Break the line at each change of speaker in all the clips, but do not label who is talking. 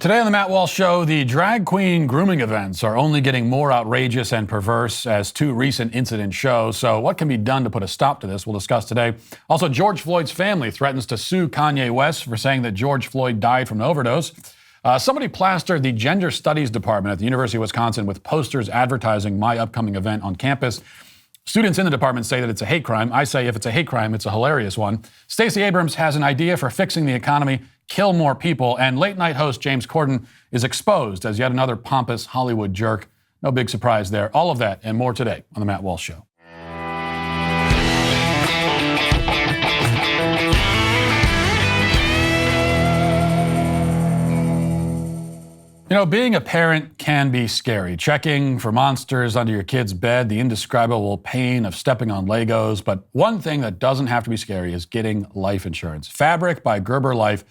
Today on the Matt Walsh Show, the drag queen grooming events are only getting more outrageous and perverse as two recent incidents show. So what can be done to put a stop to this? We'll discuss today. Also, George Floyd's family threatens to sue Kanye West for saying that George Floyd died from an overdose. Somebody plastered the gender studies department at the University of Wisconsin with posters advertising my upcoming event on campus. Students in the department say that it's a hate crime. I say if it's a hate crime, it's a hilarious one. Stacey Abrams has an idea for fixing the economy, kill more people, and late-night host James Corden is exposed as yet another pompous Hollywood jerk. No big surprise there. All of that and more today on The Matt Walsh Show. You know, being a parent can be scary. Checking for monsters under your kid's bed, the indescribable pain of stepping on Legos. But one thing that doesn't have to be scary is getting life insurance. Fabric by Gerber Life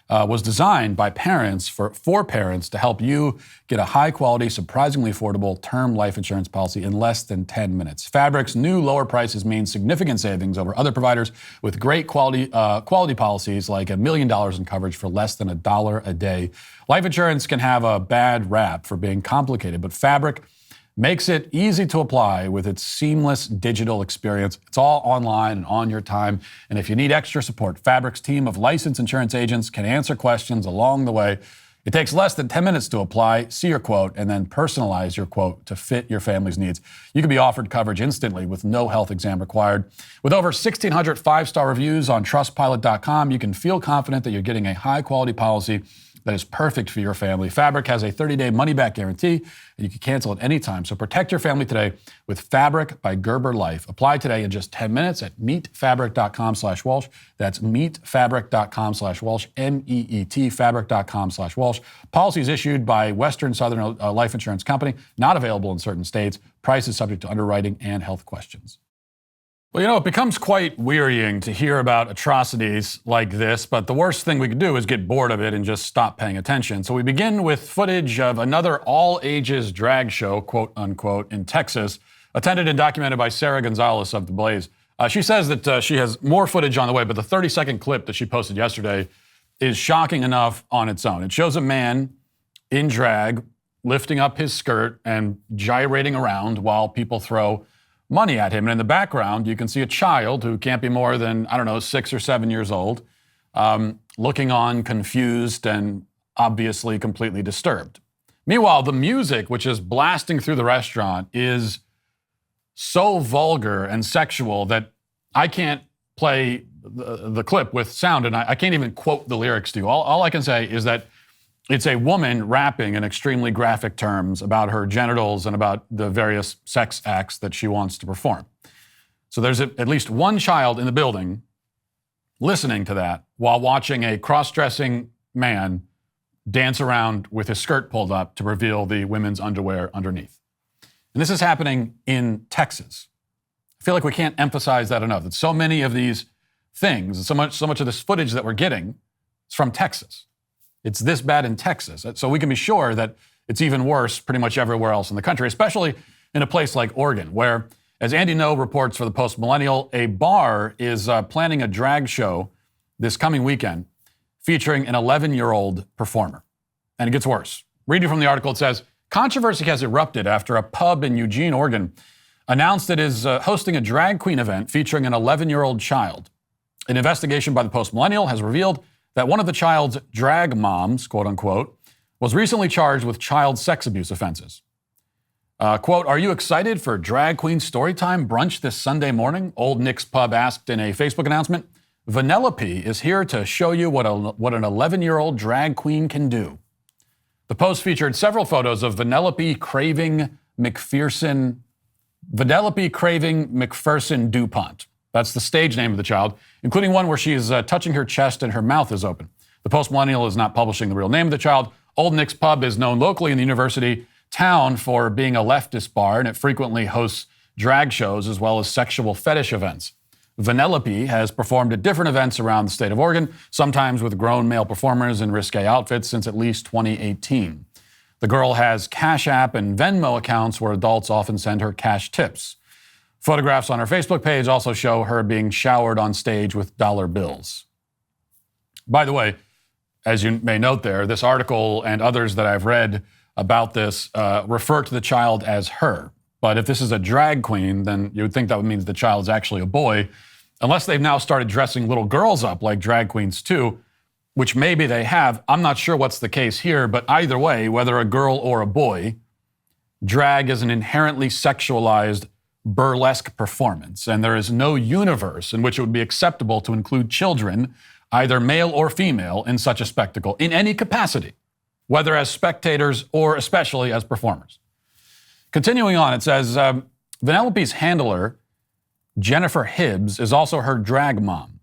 was designed by parents for parents to help you get a high-quality, surprisingly affordable term life insurance policy in less than 10 minutes. Fabric's new lower prices mean significant savings over other providers with great quality policies like $1 million in coverage for less than $1 a day. Life insurance can have a bad rap for being complicated, but Fabric makes it easy to apply with its seamless digital experience. It's all online and on your time. And if you need extra support, Fabric's team of licensed insurance agents can answer questions along the way. It takes less than 10 minutes to apply, see your quote, and then personalize your quote to fit your family's needs. You can be offered coverage instantly with no health exam required. With over 1,600 five-star reviews on trustpilot.com, you can feel confident that you're getting a high-quality policy that is perfect for your family. Fabric has a 30-day money-back guarantee, and you can cancel at any time. So protect your family today with Fabric by Gerber Life. Apply today in just 10 minutes at meetfabric.com/Walsh. That's meetfabric.com/Walsh, MEET, fabric.com/Walsh. Policies issued by Western Southern Life Insurance Company, not available in certain states. Price is subject to underwriting and health questions. Well, you know, it becomes quite wearying to hear about atrocities like this, but the worst thing we could do is get bored of it and just stop paying attention. So we begin with footage of another all-ages drag show, quote unquote, in Texas, attended and documented by Sarah Gonzalez of The Blaze. She says that she has more footage on the way, but the 30-second clip that she posted yesterday is shocking enough on its own. It shows a man in drag lifting up his skirt and gyrating around while people throw money at him. And in the background, you can see a child who can't be more than, 6 or 7 years old, looking on confused and obviously completely disturbed. Meanwhile, the music, which is blasting through the restaurant, is so vulgar and sexual that I can't play the clip with sound, and I can't even quote the lyrics to you. All I can say is that it's a woman rapping in extremely graphic terms about her genitals and about the various sex acts that she wants to perform. So there's at least one child in the building listening to that while watching a cross-dressing man dance around with his skirt pulled up to reveal the women's underwear underneath. And this is happening in Texas. I feel like we can't emphasize that enough, that so many of these things, so much of this footage that we're getting is from Texas. It's this bad in Texas. So we can be sure that it's even worse pretty much everywhere else in the country, especially in a place like Oregon, where, as Andy No reports for the Post Millennial, a bar is planning a drag show this coming weekend featuring an 11-year-old performer. And it gets worse. Reading from the article, it says, controversy has erupted after a pub in Eugene, Oregon, announced it is hosting a drag queen event featuring an 11-year-old child. An investigation by the Post Millennial has revealed that one of the child's drag moms, quote unquote, was recently charged with child sex abuse offenses. Quote, are you excited for drag queen storytime brunch this Sunday morning? Old Nick's Pub asked in a Facebook announcement. Vanellope is here to show you what an 11-year-old drag queen can do. The post featured several photos of Vanellope craving McPherson DuPont. That's the stage name of the child, including one where she is touching her chest and her mouth is open. The Post Millennial is not publishing the real name of the child. Old Nick's Pub is known locally in the university town for being a leftist bar, and it frequently hosts drag shows as well as sexual fetish events. Vanellope has performed at different events around the state of Oregon, sometimes with grown male performers in risque outfits since at least 2018. The girl has Cash App and Venmo accounts where adults often send her cash tips. Photographs on her Facebook page also show her being showered on stage with dollar bills. By the way, as you may note there, this article and others that I've read about this refer to the child as her. But if this is a drag queen, then you would think that would mean the child is actually a boy, unless they've now started dressing little girls up like drag queens too, which maybe they have. I'm not sure what's the case here, but either way, whether a girl or a boy, drag is an inherently sexualized burlesque performance, and there is no universe in which it would be acceptable to include children, either male or female, in such a spectacle, in any capacity, whether as spectators or especially as performers. Continuing on, it says, Vanellope's handler, Jennifer Hibbs, is also her drag mom.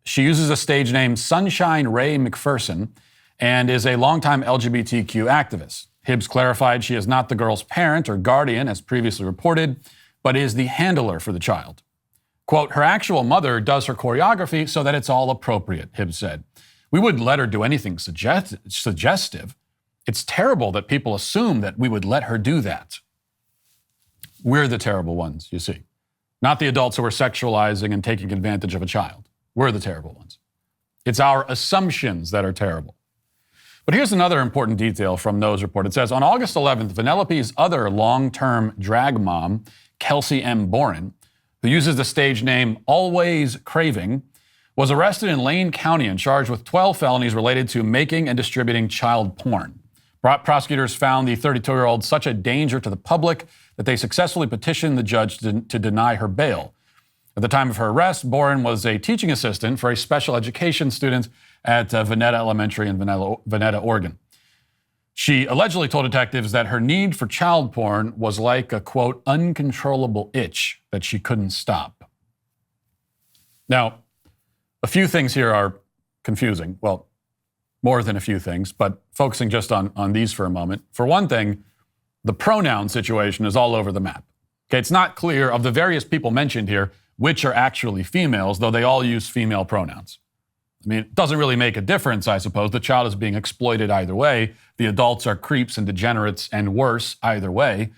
She uses a stage name Sunshine Ray McPherson and is a longtime LGBTQ activist. Hibbs clarified she is not the girl's parent or guardian, as previously reported, but is the handler for the child. Quote, her actual mother does her choreography so that it's all appropriate, Hibbs said. We wouldn't let her do anything suggestive. It's terrible that people assume that we would let her do that. We're the terrible ones, you see. Not the adults who are sexualizing and taking advantage of a child. We're the terrible ones. It's our assumptions that are terrible. But here's another important detail from No's report. It says, on August 11th, Vanellope's other long-term drag mom, Kelsey M. Boren, who uses the stage name Always Craving, was arrested in Lane County and charged with 12 felonies related to making and distributing child porn. Prosecutors found the 32-year-old such a danger to the public that they successfully petitioned the judge to deny her bail. At the time of her arrest, Boren was a teaching assistant for a special education student at Veneta Elementary in Veneta, Oregon. She allegedly told detectives that her need for child porn was like a, quote, uncontrollable itch that she couldn't stop. Now, a few things here are confusing. Well, more than a few things, but focusing just on these for a moment. For one thing, the pronoun situation is all over the map. Okay, it's not clear of the various people mentioned here which are actually females, though they all use female pronouns. I mean, it doesn't really make a difference, I suppose. The child is being exploited either way. The adults are creeps and degenerates and worse either way.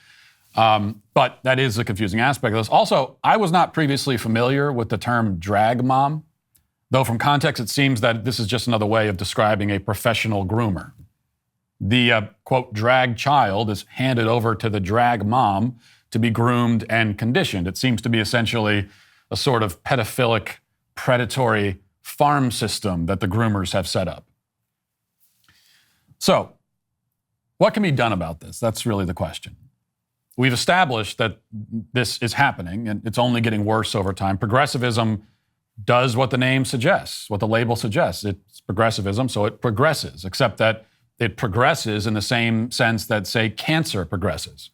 But that is a confusing aspect of this. Also, I was not previously familiar with the term drag mom, though from context it seems that this is just another way of describing a professional groomer. The, quote, drag child is handed over to the drag mom to be groomed and conditioned. It seems to be essentially a sort of pedophilic, predatory farm system that the groomers have set up. So, what can be done about this? That's really the question. We've established that this is happening, and it's only getting worse over time. Progressivism does what the name suggests, what the label suggests. It's progressivism, so it progresses, except that it progresses in the same sense that, say, cancer progresses.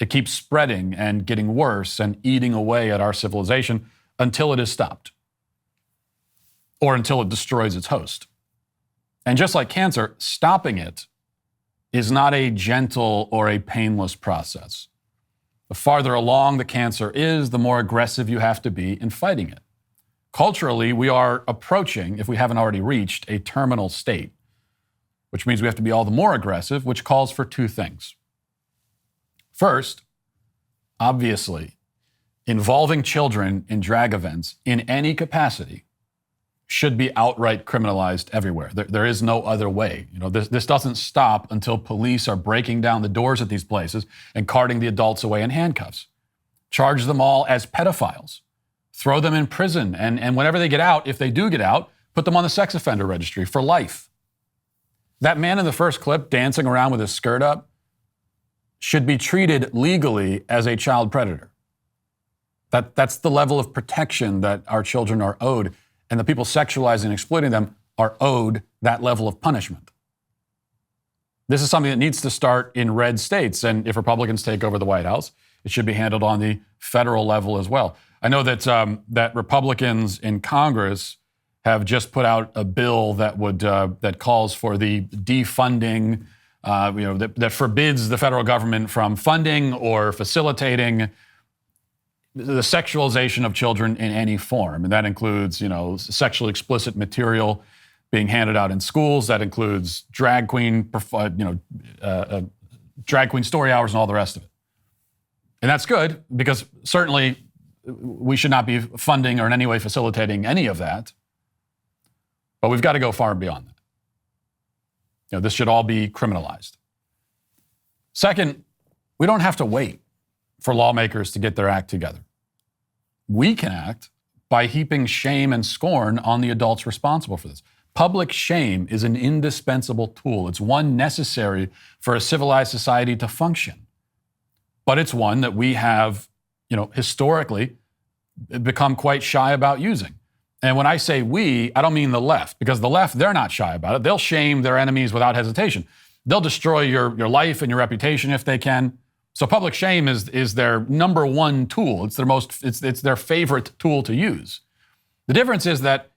It keeps spreading and getting worse and eating away at our civilization until it is stopped, or until it destroys its host. And just like cancer, stopping it is not a gentle or a painless process. The farther along the cancer is, the more aggressive you have to be in fighting it. Culturally, we are approaching, if we haven't already reached, a terminal state, which means we have to be all the more aggressive, which calls for two things. First, obviously, involving children in drag events in any capacity should be outright criminalized everywhere. There is no other way. You know, this doesn't stop until police are breaking down the doors at these places and carting the adults away in handcuffs. Charge them all as pedophiles. Throw them in prison, and whenever they get out, if they do get out, put them on the sex offender registry for life. That man in the first clip dancing around with his skirt up should be treated legally as a child predator. That's the level of protection that our children are owed, and the people sexualizing and exploiting them are owed that level of punishment. This is something that needs to start in red states, and if Republicans take over the White House, it should be handled on the federal level as well. I know that that Republicans in Congress have just put out a bill that would that calls for the defunding, that forbids the federal government from funding or facilitating the sexualization of children in any form, and that includes, sexually explicit material being handed out in schools. That includes drag queen story hours and all the rest of it. And that's good, because certainly we should not be funding or in any way facilitating any of that. But we've got to go far beyond that. This should all be criminalized. Second, we don't have to wait for lawmakers to get their act together. We can act by heaping shame and scorn on the adults responsible for this. Public shame is an indispensable tool. It's one necessary for a civilized society to function. But it's one that we have, historically become quite shy about using. And when I say we, I don't mean the left, because the left, they're not shy about it. They'll shame their enemies without hesitation. They'll destroy your life and your reputation if they can. So public shame is their number one tool. It's their favorite tool to use. The difference is that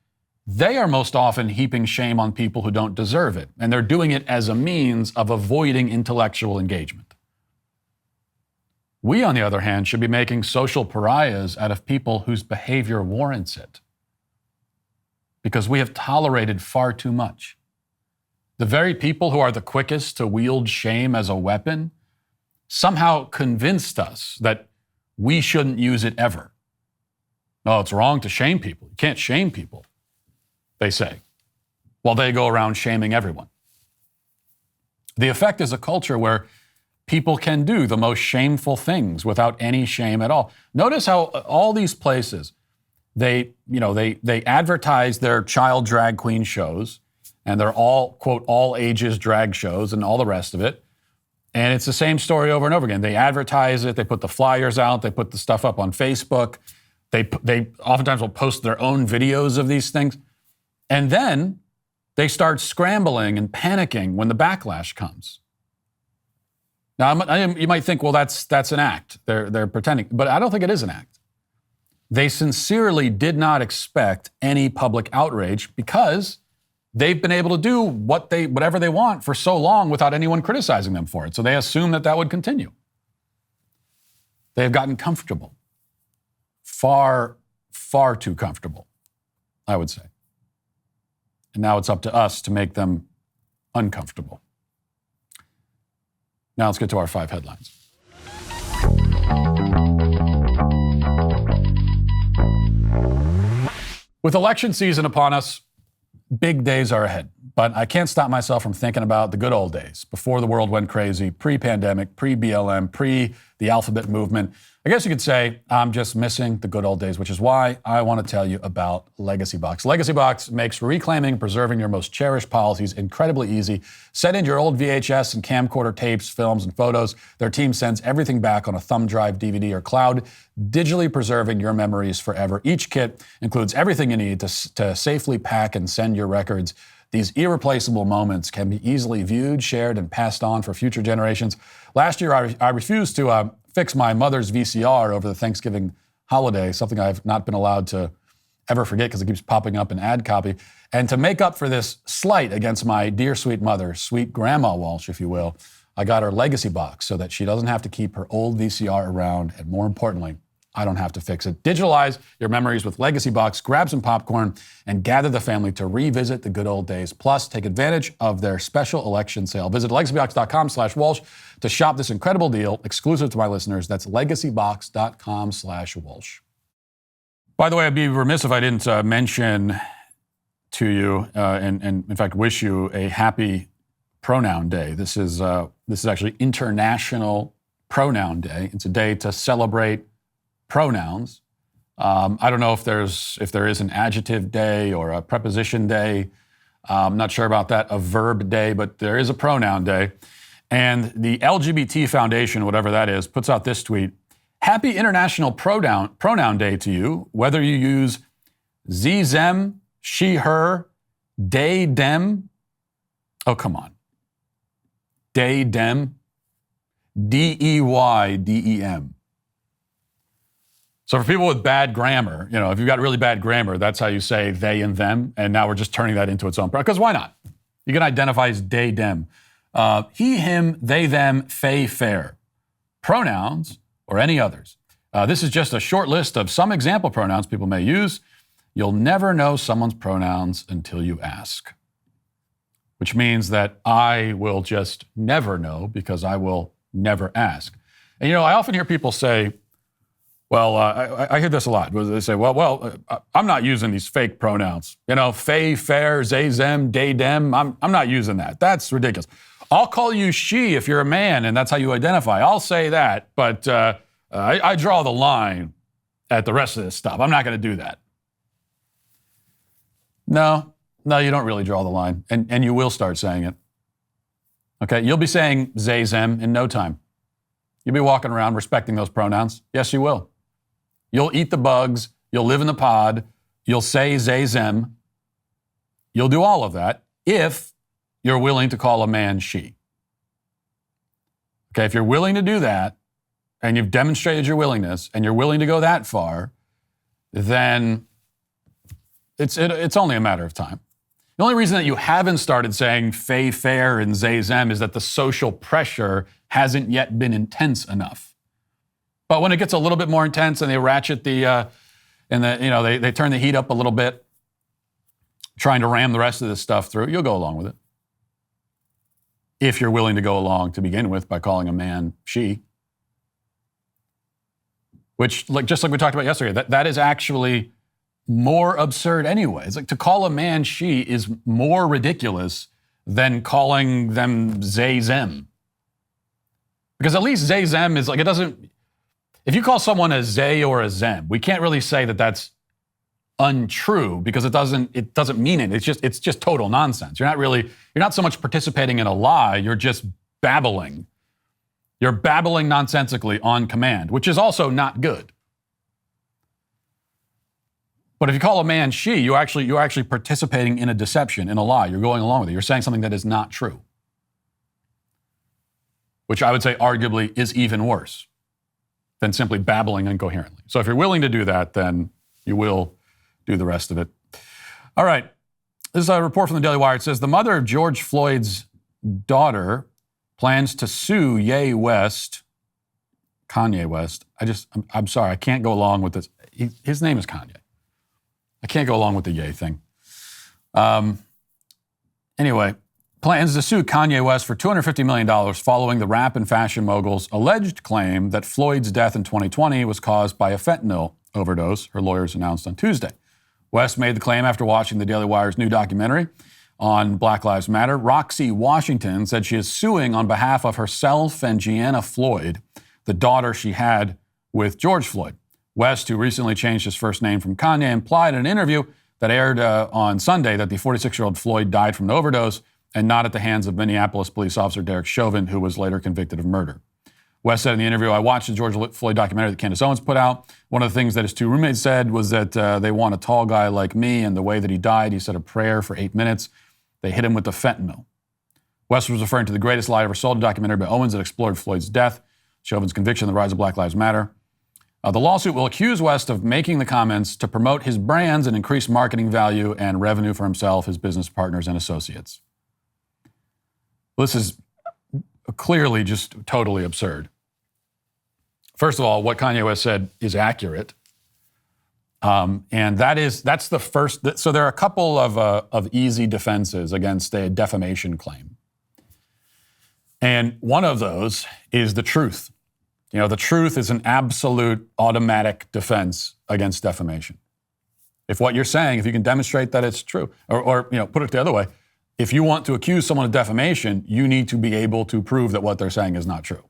they are most often heaping shame on people who don't deserve it, and they're doing it as a means of avoiding intellectual engagement. We, on the other hand, should be making social pariahs out of people whose behavior warrants it, because we have tolerated far too much. The very people who are the quickest to wield shame as a weapon somehow convinced us that we shouldn't use it ever. No, it's wrong to shame people. You can't shame people, they say, while they go around shaming everyone. The effect is a culture where people can do the most shameful things without any shame at all. Notice how all these places, they advertise their child drag queen shows, and they're all, quote, all ages drag shows and all the rest of it. And it's the same story over and over again. They advertise it, they put the flyers out, they put the stuff up on Facebook. They oftentimes will post their own videos of these things. And then they start scrambling and panicking when the backlash comes. Now, you might think, well, that's an act. They're pretending, but I don't think it is an act. They sincerely did not expect any public outrage because they've been able to do whatever they want for so long without anyone criticizing them for it. So they assume that would continue. They have gotten comfortable. Far, far too comfortable, I would say. And now it's up to us to make them uncomfortable. Now let's get to our 5 headlines. With election season upon us, big days are ahead. But I can't stop myself from thinking about the good old days, before the world went crazy, pre-pandemic, pre-BLM, pre-the alphabet movement. I guess you could say I'm just missing the good old days, which is why I want to tell you about Legacy Box. Legacy Box makes reclaiming and preserving your most cherished policies incredibly easy. Send in your old VHS and camcorder tapes, films, and photos. Their team sends everything back on a thumb drive, DVD, or cloud, digitally preserving your memories forever. Each kit includes everything you need to safely pack and send your records. These irreplaceable moments can be easily viewed, shared, and passed on for future generations. Last year, I refused to fix my mother's VCR over the Thanksgiving holiday, something I've not been allowed to ever forget because it keeps popping up in ad copy. And to make up for this slight against my dear sweet mother, sweet Grandma Walsh, if you will, I got her Legacy Box so that she doesn't have to keep her old VCR around, and more importantly, I don't have to fix it. Digitalize your memories with Legacy Box, grab some popcorn, and gather the family to revisit the good old days. Plus, take advantage of their special election sale. Visit legacybox.com/Walsh to shop this incredible deal exclusive to my listeners. That's legacybox.com/Walsh. By the way, I'd be remiss if I didn't mention to you, and in fact wish you a happy Pronoun Day. This is actually International Pronoun Day. It's a day to celebrate pronouns. I don't know if there is an adjective day or a preposition day. I'm not sure about that, a verb day, but there is a pronoun day. And the LGBT Foundation, whatever that is, puts out this tweet: Happy International Pronoun Day to you, whether you use ze, them, she, her, they, them. Oh, come on. They, them. DEY, DEM. So for people with bad grammar, if you've got really bad grammar, that's how you say they and them. And now we're just turning that into its own, because why not? You can identify as they, them. He, him, they, them, they, fair. Pronouns or any others. This is just a short list of some example pronouns people may use. You'll never know someone's pronouns until you ask. Which means that I will just never know because I will never ask. And I often hear people say, Well, I hear this a lot. They say, I'm not using these fake pronouns. You know, fey, fair, zay, them, they, them. I'm not using that. That's ridiculous. I'll call you she if you're a man and that's how you identify. I'll say that, but I draw the line at the rest of this stuff. I'm not going to do that. No, you don't really draw the line, and you will start saying it. Okay, you'll be saying zay, them in no time. You'll be walking around respecting those pronouns. Yes, you will. You'll eat the bugs. You'll live in the pod. You'll say zay, them. You'll do all of that if you're willing to call a man she. Okay, if you're willing to do that, and you've demonstrated your willingness, and you're willing to go that far, then it's only a matter of time. The only reason that you haven't started saying fey, fair, and zay, them is that the social pressure hasn't yet been intense enough. But when it gets a little bit more intense and they ratchet they turn the heat up a little bit, trying to ram the rest of this stuff through, you'll go along with it. If you're willing to go along to begin with by calling a man she. Which, just like we talked about yesterday, that is actually more absurd anyway. It's like to call a man she is more ridiculous than calling them zay, them. Because at least zay, them is like, it doesn't, if you call someone a zay or a them, we can't really say that that's untrue because it doesn't mean it. It's just total nonsense. You're not so much participating in a lie, you're just babbling. You're babbling nonsensically on command, which is also not good. But if you call a man she, you're actually participating in a deception, in a lie. You're going along with it. You're saying something that is not true. Which I would say arguably is even worse than simply babbling incoherently. So if you're willing to do that, then you will do the rest of it. All right. This is a report from the Daily Wire. It says the mother of George Floyd's daughter plans to sue Kanye West. I'm sorry, I can't go along with this. His name is Kanye. I can't go along with the Ye thing. Anyway, plans to sue Kanye West for $250 million following the rap and fashion mogul's alleged claim that Floyd's death in 2020 was caused by a fentanyl overdose, her lawyers announced on Tuesday. West made the claim after watching the Daily Wire's new documentary on Black Lives Matter. Roxy Washington said she is suing on behalf of herself and Gianna Floyd, the daughter she had with George Floyd. West, who recently changed his first name from Kanye, implied in an interview that aired on Sunday that the 46-year-old Floyd died from an overdose and not at the hands of Minneapolis police officer Derek Chauvin, who was later convicted of murder. West said in the interview, I watched the George Floyd documentary that Candace Owens put out. One of the things that his two roommates said was that they want a tall guy like me, and the way that he died, he said a prayer for 8 minutes. They hit him with the fentanyl. West was referring to the greatest lie ever sold, a documentary by Owens that explored Floyd's death, Chauvin's conviction, the rise of Black Lives Matter. The lawsuit will accuse West of making the comments to promote his brands and increase marketing value and revenue for himself, his business partners, and associates. This is clearly just totally absurd. First of all, what Kanye West said is accurate. And that's the first. So there are a couple of easy defenses against a defamation claim. And one of those is the truth. You know, the truth is an absolute automatic defense against defamation. If what you're saying, if you can demonstrate that it's true, or put it the other way, if you want to accuse someone of defamation, you need to be able to prove that what they're saying is not true.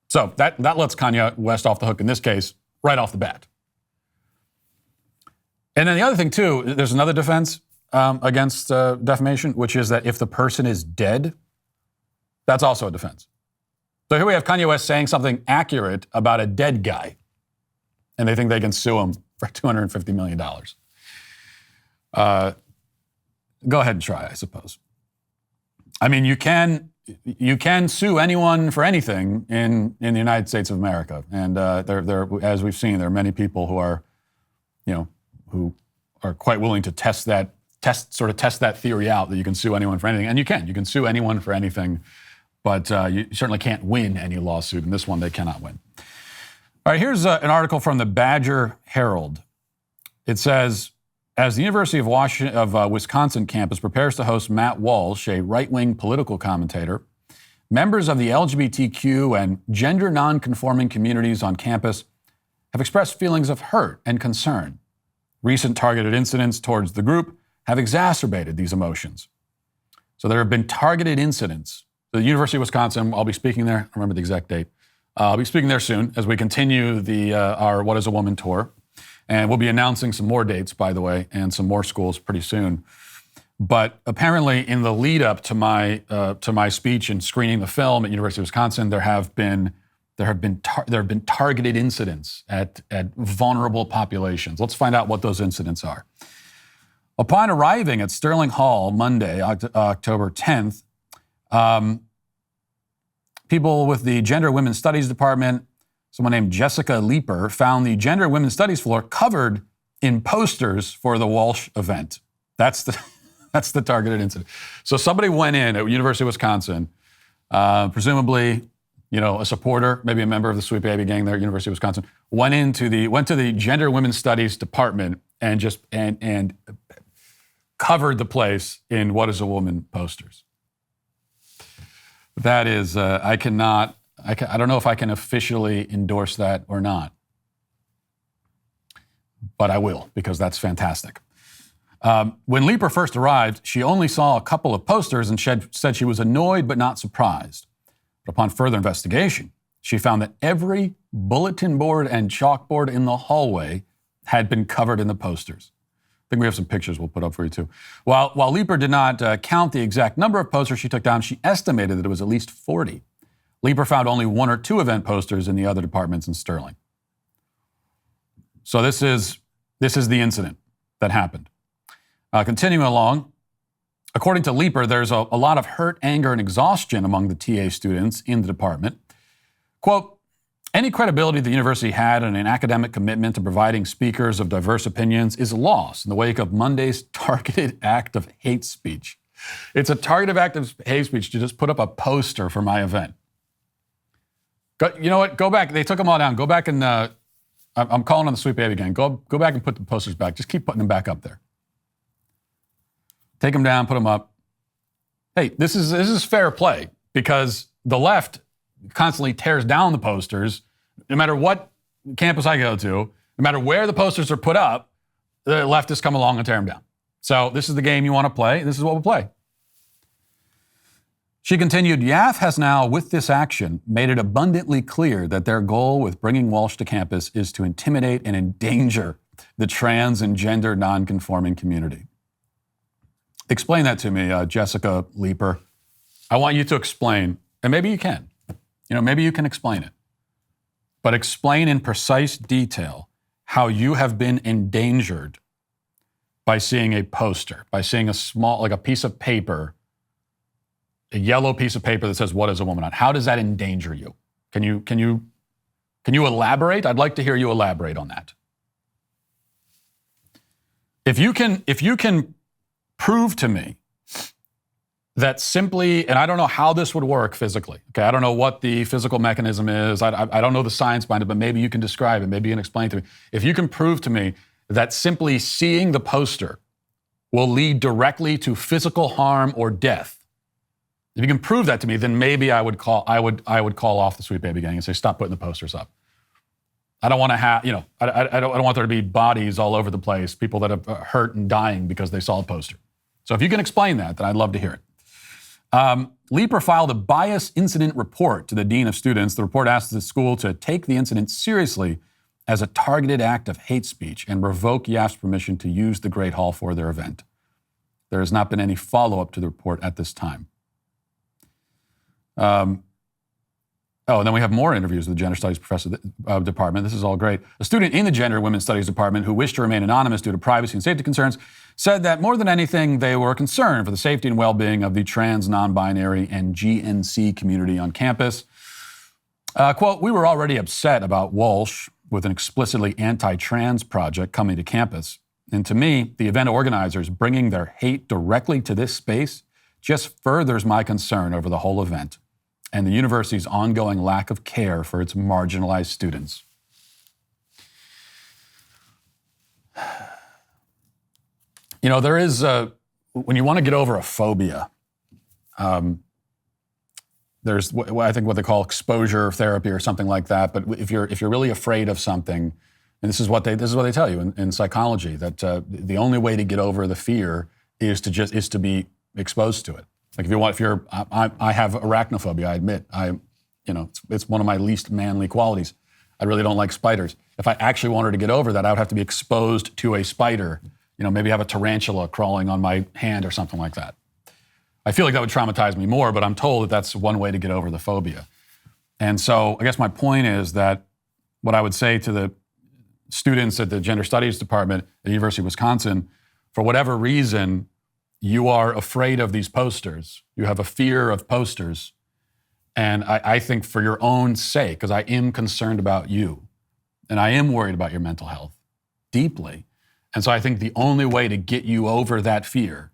So that lets Kanye West off the hook in this case right off the bat. And then the other thing too, there's another defense against defamation, which is that if the person is dead, that's also a defense. So here we have Kanye West saying something accurate about a dead guy, and they think they can sue him for $250 million. Go ahead and try, I suppose. I mean, you can sue anyone for anything in the United States of America, and there, as we've seen, there are many people who are, who are quite willing to test that theory out that you can sue anyone for anything, and you can sue anyone for anything. But you certainly can't win any lawsuit. In this one, they cannot win. All right, here's an article from the Badger Herald. It says, as the University of Wisconsin campus prepares to host Matt Walsh, a right-wing political commentator, members of the LGBTQ and gender non-conforming communities on campus have expressed feelings of hurt and concern. Recent targeted incidents towards the group have exacerbated these emotions. So there have been targeted incidents. The University of Wisconsin, I'll be speaking there. I don't remember the exact date. I'll be speaking there soon as we continue our What is a Woman tour. And we'll be announcing some more dates, by the way, and some more schools pretty soon. But apparently in the lead up to my speech and screening the film at University of Wisconsin, there have been targeted incidents at vulnerable populations. Let's find out what those incidents are. Upon arriving at Sterling Hall Monday, October 10th, people with the Gender and Women's Studies Department, someone named Jessica Leeper, found the Gender and Women's Studies floor covered in posters for the Walsh event. That's the targeted incident. So somebody went in at University of Wisconsin, presumably, a supporter, maybe a member of the Sweet Baby Gang there at University of Wisconsin, went to the Gender and Women's Studies Department and covered the place in What is a Woman posters. That is, I don't know if I can officially endorse that or not, but I will, because that's fantastic. When Leeper first arrived, she only saw a couple of posters and said she was annoyed but not surprised. But upon further investigation, she found that every bulletin board and chalkboard in the hallway had been covered in the posters. I think we have some pictures we'll put up for you too. While Leeper did not count the exact number of posters she took down, she estimated that it was at least 40. Leeper found only 1 or 2 event posters in the other departments in Sterling. So this is the incident that happened. Continuing along, according to Leeper, there's a lot of hurt, anger, and exhaustion among the TA students in the department. Quote, any credibility the university had and an academic commitment to providing speakers of diverse opinions is lost in the wake of Monday's targeted act of hate speech. It's a targeted act of hate speech to just put up a poster for my event. You know what? Go back. They took them all down. Go back and I'm calling on the Sweet Baby Gang. Go back and put the posters back. Just keep putting them back up there. Take them down, put them up. Hey, this is fair play, because the left constantly tears down the posters. No matter what campus I go to, no matter where the posters are put up, the leftists come along and tear them down. So this is the game you want to play. This is what we'll play. She continued, YAF has now, with this action, made it abundantly clear that their goal with bringing Walsh to campus is to intimidate and endanger the trans and gender non-conforming community. Explain that to me, Jessica Leeper. I want you to explain, and maybe you can. Maybe you can explain it. But explain in precise detail how you have been endangered by seeing a poster, by seeing a small, like a piece of paper, a yellow piece of paper that says, "What is a woman?" on. How does that endanger you? Can you elaborate? I'd like to hear you elaborate on that. If you can prove to me that simply, and I don't know how this would work physically, okay? I don't know what the physical mechanism is. I don't know the science behind it, but maybe you can describe it. Maybe you can explain it to me. If you can prove to me that simply seeing the poster will lead directly to physical harm or death, if you can prove that to me, then maybe I would call off the Sweet Baby Gang and say, stop putting the posters up. I don't want to have, I don't want there to be bodies all over the place, people that have hurt and dying because they saw a poster. So if you can explain that, then I'd love to hear it. Leeper filed a bias incident report to the Dean of Students. The report asks the school to take the incident seriously as a targeted act of hate speech and revoke YAF's permission to use the Great Hall for their event. There has not been any follow-up to the report at this time. And then we have more interviews with the Gender Studies Professor Department. This is all great. A student in the Gender and Women's Studies Department who wished to remain anonymous due to privacy and safety concerns said that more than anything, they were concerned for the safety and well-being of the trans, non-binary, and GNC community on campus. Quote, we were already upset about Walsh with an explicitly anti-trans project coming to campus. And to me, the event organizers bringing their hate directly to this space just furthers my concern over the whole event and the university's ongoing lack of care for its marginalized students. There is when you want to get over a phobia, there's I think what they call exposure therapy or something like that. But if you're really afraid of something, and this is what they tell you in psychology, that the only way to get over the fear is to be exposed to it. Like I have arachnophobia. I admit, it's one of my least manly qualities. I really don't like spiders. If I actually wanted to get over that, I would have to be exposed to a spider. Maybe have a tarantula crawling on my hand or something like that. I feel like that would traumatize me more, but I'm told that that's one way to get over the phobia. And so I guess my point is that what I would say to the students at the Gender Studies Department at the University of Wisconsin, for whatever reason, you are afraid of these posters. You have a fear of posters. And I think for your own sake, because I am concerned about you, and I am worried about your mental health deeply. And so I think the only way to get you over that fear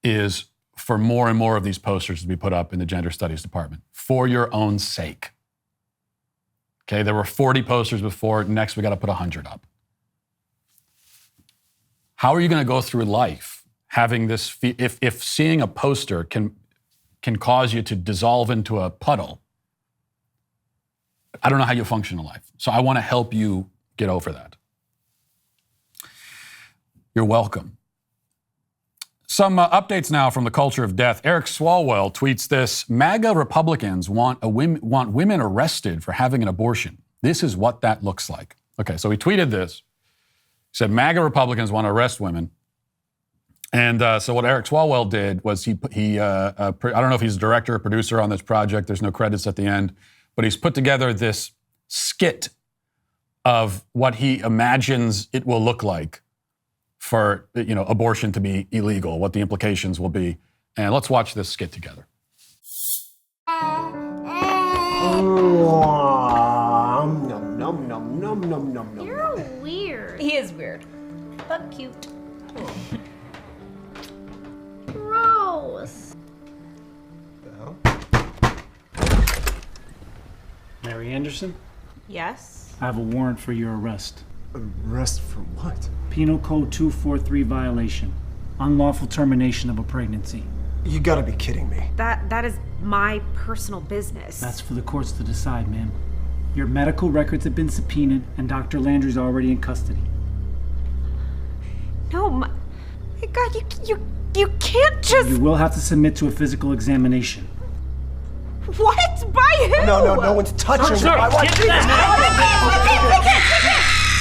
is for more and more of these posters to be put up in the Gender Studies Department, for your own sake. Okay, there were 40 posters before. Next, we got to put 100 up. How are you going to go through life having this, if seeing a poster can cause you to dissolve into a puddle? I don't know how you function in life. So I want to help you get over that. You're welcome. Some updates now from the culture of death. Eric Swallwell tweets this: MAGA Republicans want women arrested for having an abortion. This is what that looks like. Okay, so he tweeted this. He said, MAGA Republicans want to arrest women. And so what Eric Swallwell did was I don't know if he's a director or producer on this project. There's no credits at the end. But he's put together this skit of what he imagines it will look like for abortion to be illegal, what the implications will be. And let's watch this skit together.
You're weird.
He is weird, but cute.
Gross.
Mary Anderson,
Yes.
I have a warrant for your arrest.
Arrest for what?
Penal Code 243 violation. Unlawful termination of a pregnancy.
You gotta be kidding me.
That is my personal business.
That's for the courts to decide, ma'am. Your medical records have been subpoenaed and Dr. Landry's already in custody.
No, my God, you can't just...
You will have to submit to a physical examination.
What? By who?
No one's touching me.
I can't.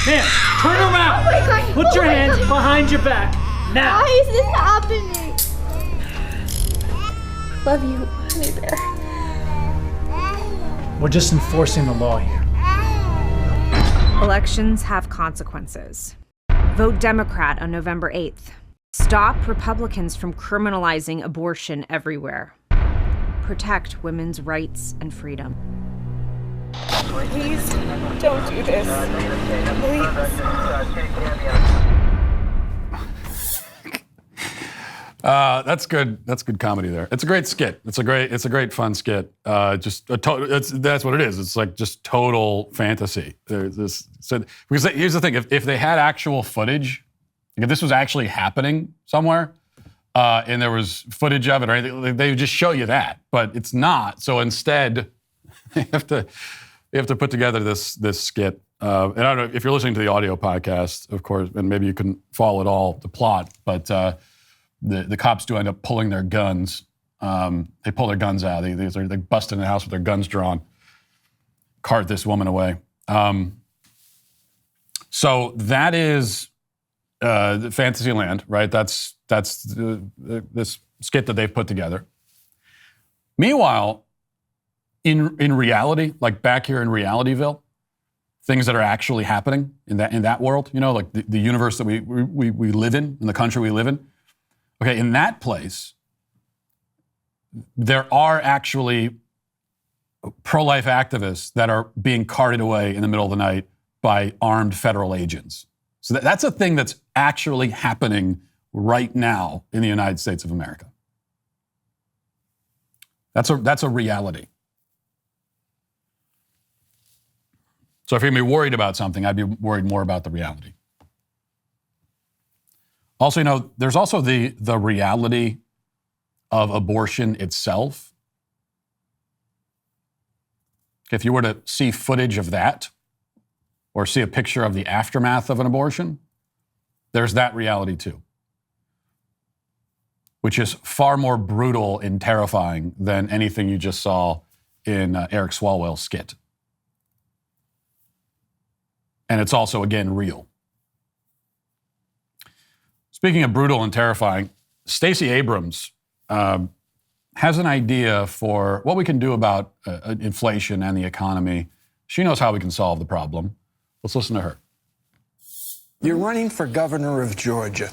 Ma'am, turn around.
Oh my God.
Put your hands behind your back. Now.
Why is this happening? Love you, honey bear.
We're just enforcing the law here.
Elections have consequences. Vote Democrat on November 8th. Stop Republicans from criminalizing abortion everywhere. Protect women's rights and freedom.
Please don't do this.
That's good. That's good comedy there. It's a great skit. It's a great fun skit. That's what it is. It's like just total fantasy. Because here's the thing: if they had actual footage, if this was actually happening somewhere, and there was footage of it or anything, they would just show you that. But it's not. So instead, they have to put together this skit. And I don't know if you're listening to the audio podcast, of course, and maybe you can follow it all, the plot, but. The cops do end up pulling their guns. They pull their guns out. They bust in the house with their guns drawn, cart this woman away. So that is Fantasyland, right? That's this skit that they've put together. Meanwhile, in reality, like back here in Realityville, things that are actually happening in that world, like the universe that we live in the country we live in. Okay, in that place, there are actually pro-life activists that are being carted away in the middle of the night by armed federal agents. So that's a thing that's actually happening right now in the United States of America. That's a reality. So if you're going to be worried about something, I'd be worried more about the reality. Also, there's also the reality of abortion itself. If you were to see footage of that or see a picture of the aftermath of an abortion, there's that reality too, which is far more brutal and terrifying than anything you just saw in Eric Swallwell's skit. And it's also, again, real. Speaking of brutal and terrifying, Stacey Abrams has an idea for what we can do about inflation and the economy. She knows how we can solve the problem. Let's listen to her.
You're running for governor of Georgia.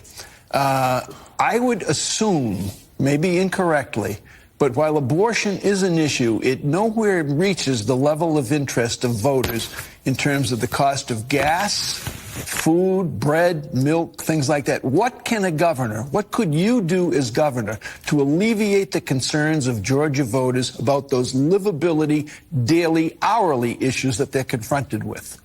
I would assume, maybe incorrectly, but while abortion is an issue, it nowhere reaches the level of interest of voters in terms of the cost of gas, food, bread, milk, things like that. What could you do as governor to alleviate the concerns of Georgia voters about those livability, daily, hourly issues that they're confronted with?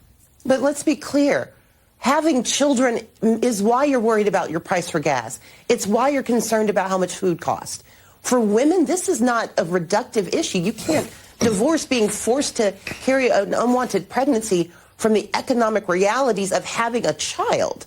But let's be clear. Having children is why you're worried about your price for gas. It's why you're concerned about how much food costs. For women, this is not a reductive issue. You can't divorce being forced to carry an unwanted pregnancy from the economic realities of having a child.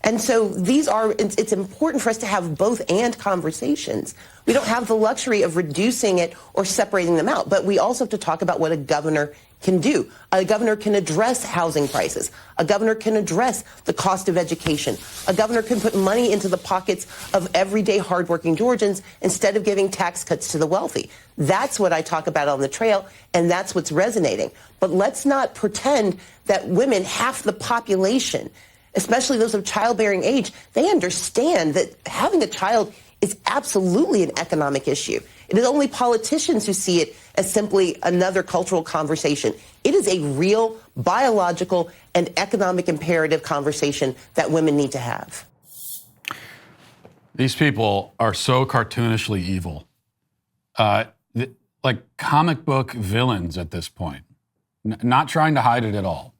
And so it's important for us to have both and conversations. We don't have the luxury of reducing it or separating them out, but we also have to talk about what a governor can do. A governor can address housing prices. A governor can address the cost of education. A governor can put money into the pockets of everyday hardworking Georgians instead of giving tax cuts to the wealthy. That's what I talk about on the trail, and that's what's resonating. But let's not pretend that women, half the population, especially those of childbearing age, they understand that having a child is absolutely an economic issue. It is only politicians who see it as simply another cultural conversation. It is a real biological and economic imperative conversation that women need to have.
These people are so cartoonishly evil. Like comic book villains at this point. Not trying to hide it at all.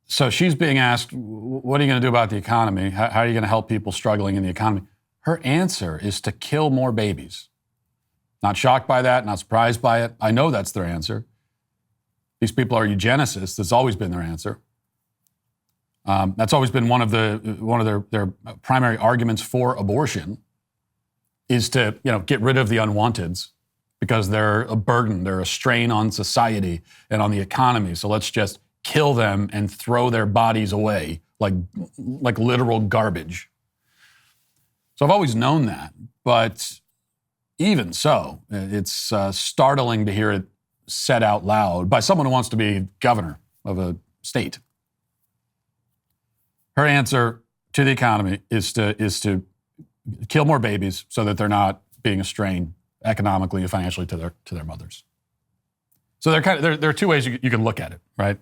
So she's being asked, what are you going to do about the economy? How are you going to help people struggling in the economy? Her answer is to kill more babies. Not shocked by that, not surprised by it. I know that's their answer. These people are eugenicists. That's always been their answer. That's always been one of their primary arguments for abortion is to get rid of the unwanteds because they're a burden, they're a strain on society and on the economy. So let's just kill them and throw their bodies away like literal garbage. So I've always known that, but even so, it's startling to hear it said out loud by someone who wants to be governor of a state. Her answer to the economy is to kill more babies so that they're not being a strain economically and financially to their mothers. So there are two ways you can look at it, right?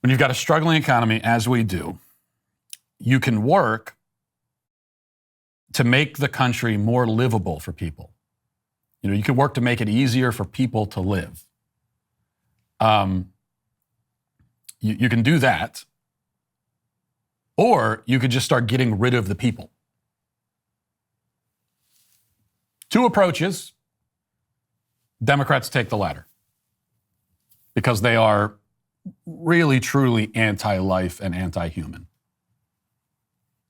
When you've got a struggling economy, as we do, you can work to make the country more livable for people. You can work to make it easier for people to live. You can do that, or you could just start getting rid of the people. Two approaches. Democrats take the latter because they are really, truly anti-life and anti-human.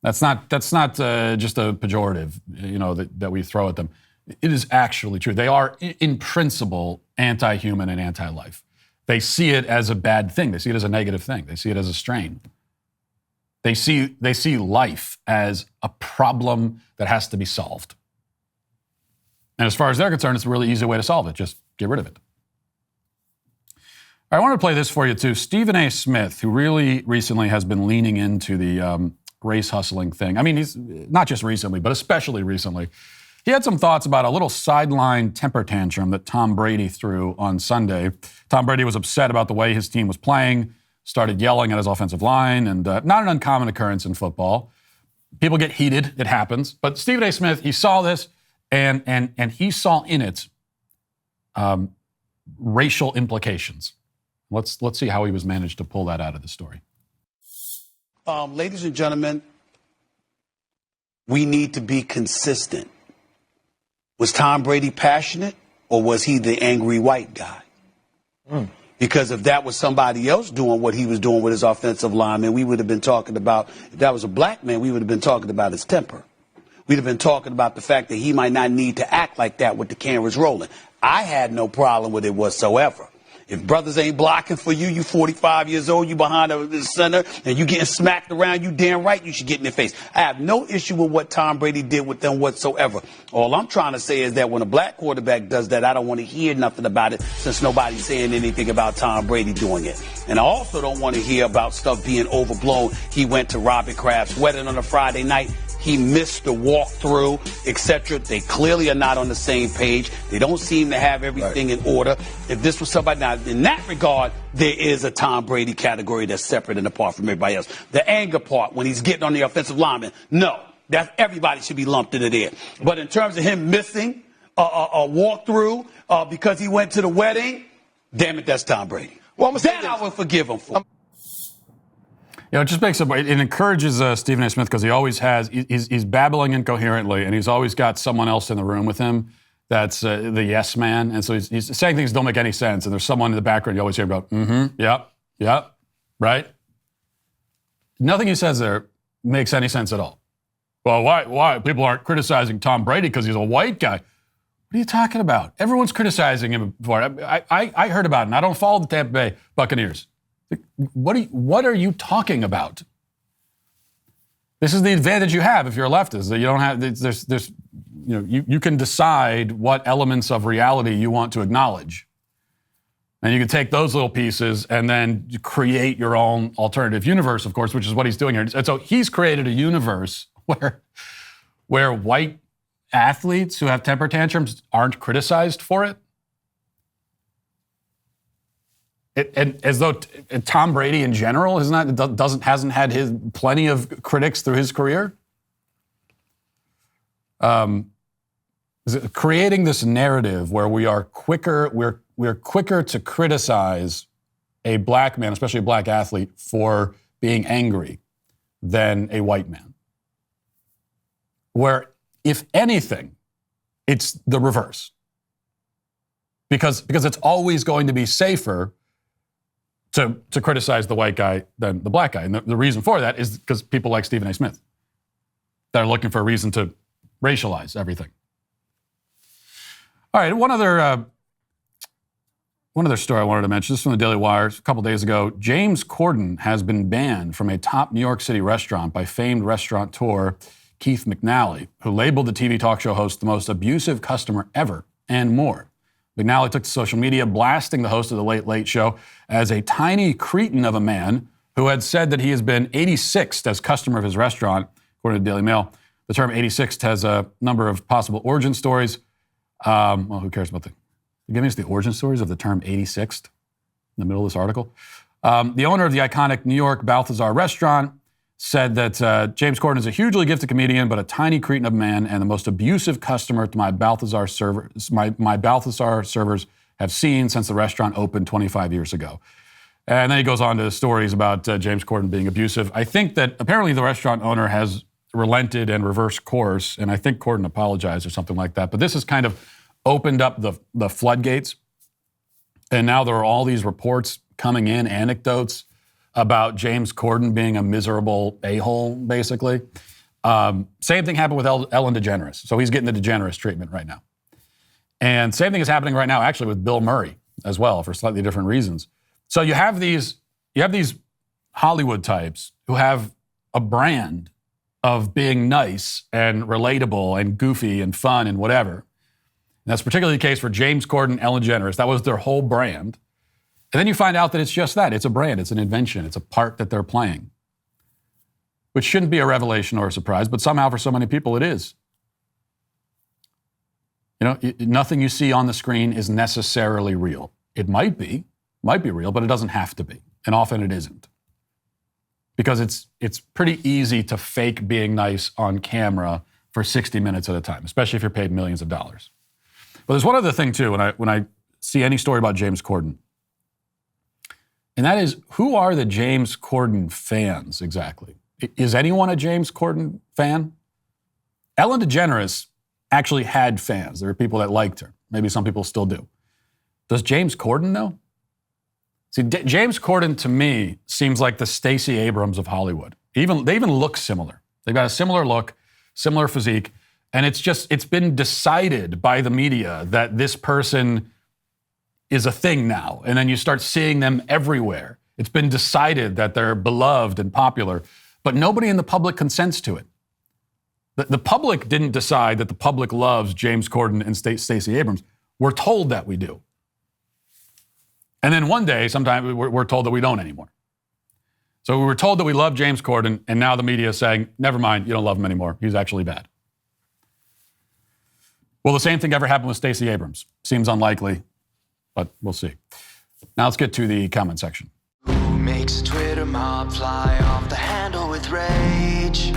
That's not just a pejorative, that we throw at them. It is actually true. They are, in principle, anti-human and anti-life. They see it as a bad thing. They see it as a negative thing. They see it as a strain. They see life as a problem that has to be solved. And as far as they're concerned, it's a really easy way to solve it. Just get rid of it. I wanted to play this for you, too. Stephen A. Smith, who really recently has been leaning into the race hustling thing. I mean, he's not just recently, but especially recently. He had some thoughts about a little sideline temper tantrum that Tom Brady threw on Sunday. Tom Brady was upset about the way his team was playing, started yelling at his offensive line, and not an uncommon occurrence in football. People get heated. It happens. But Stephen A. Smith, he saw this, and he saw in it racial implications. Let's see how he was managed to pull that out of the story.
Ladies and gentlemen, we need to be consistent. Was Tom Brady passionate? or was he the angry white guy? Because if that was somebody else doing what he was doing with his offensive lineman, we would have been talking about, if that was a black man, we would have been talking about his temper. We'd have been talking about the fact that he might not need to act like that with the cameras rolling. I had no problem with it whatsoever. If brothers ain't blocking for you, you 45 years old, you behind the center, and you getting smacked around, you damn right you should get in their face. I have no issue with what Tom Brady did with them whatsoever. All I'm trying to say is that when a black quarterback does that, I don't want to hear nothing about it since nobody's saying anything about Tom Brady doing it. And I also don't want to hear about stuff being overblown. He went to Robert Kraft's wedding on a Friday night. He missed the walkthrough, etc. They clearly are not on the same page. They don't seem to have everything in order. If this was somebody, now in that regard, there is a Tom Brady category that's separate and apart from everybody else. The anger part, when he's getting on the offensive lineman, no, that everybody should be lumped into there. But in terms of him missing a walkthrough because he went to the wedding, damn it, that's Tom Brady. Well, that I would forgive him for.
It just makes it encourages Stephen A. Smith because he always has, he's babbling incoherently and he's always got someone else in the room with him that's the yes man. And so he's saying things that don't make any sense. And there's someone in the background you always hear about, yep, right? Nothing he says there makes any sense at all. Well, why? People aren't criticizing Tom Brady because he's a white guy. What are you talking about? Everyone's criticizing him before. I heard about it, and I don't follow the Tampa Bay Buccaneers. What are you talking about? This is the advantage you have if you're a leftist. That you don't have you can decide what elements of reality you want to acknowledge, and you can take those little pieces and then create your own alternative universe. Of course, which is what he's doing here. And so he's created a universe where white athletes who have temper tantrums aren't criticized for it. And as though Tom Brady in general hasn't had his plenty of critics through his career. Creating this narrative where we're quicker to criticize a black man, especially a black athlete, for being angry than a white man. Where, if anything, it's the reverse. Because it's always going to be safer to criticize the white guy than the black guy. And the reason for that is because people like Stephen A. Smith that are looking for a reason to racialize everything. All right, one other story I wanted to mention. This is from the Daily Wire a couple days ago. James Corden has been banned from a top New York City restaurant by famed restaurateur Keith McNally, who labeled the TV talk show host the most abusive customer ever, and more. McNally took to social media, blasting the host of The Late Late Show as a tiny cretin of a man who had said that he has been 86th as customer of his restaurant, according to the Daily Mail. The term 86th has a number of possible origin stories. Well, who cares about giving us the origin stories of the term 86th in the middle of this article? The owner of the iconic New York Balthazar restaurant said that James Corden is a hugely gifted comedian, but a tiny cretin of a man and the most abusive customer to my Balthazar servers have seen since the restaurant opened 25 years ago. And then he goes on to stories about James Corden being abusive. I think that apparently the restaurant owner has relented and reversed course, and I think Corden apologized or something like that. But this has kind of opened up the floodgates, and now there are all these reports coming in, anecdotes about James Corden being a miserable a-hole, basically. Same thing happened with Ellen DeGeneres. So he's getting the DeGeneres treatment right now. And same thing is happening right now, actually, with Bill Murray as well, for slightly different reasons. So you have these Hollywood types who have a brand of being nice and relatable and goofy and fun and whatever. And that's particularly the case for James Corden, Ellen DeGeneres. That was their whole brand. And then you find out that it's just that. It's a brand. It's an invention. It's a part that they're playing, which shouldn't be a revelation or a surprise, but somehow for so many people it is. Nothing you see on the screen is necessarily real. It might be real, but it doesn't have to be. And often it isn't. Because it's pretty easy to fake being nice on camera for 60 minutes at a time, especially if you're paid millions of dollars. But there's one other thing too, when I see any story about James Corden, and that is, who are the James Corden fans exactly? Is anyone a James Corden fan? Ellen DeGeneres actually had fans. There were people that liked her. Maybe some people still do. Does James Corden know? See, James Corden to me seems like the Stacey Abrams of Hollywood. They even look similar. They've got a similar look, similar physique, and it's been decided by the media that this person is a thing now. And then you start seeing them everywhere. It's been decided that they're beloved and popular, but nobody in the public consents to it. The public didn't decide that the public loves James Corden and Stacey Abrams. We're told that we do. And then one day, sometime, we're told that we don't anymore. So we were told that we love James Corden, and now the media is saying, never mind, you don't love him anymore. He's actually bad. Will the same thing ever happen with Stacey Abrams? Seems unlikely, but we'll see. Now let's get to the comment section.
Who makes a Twitter mob fly off the handle with rage?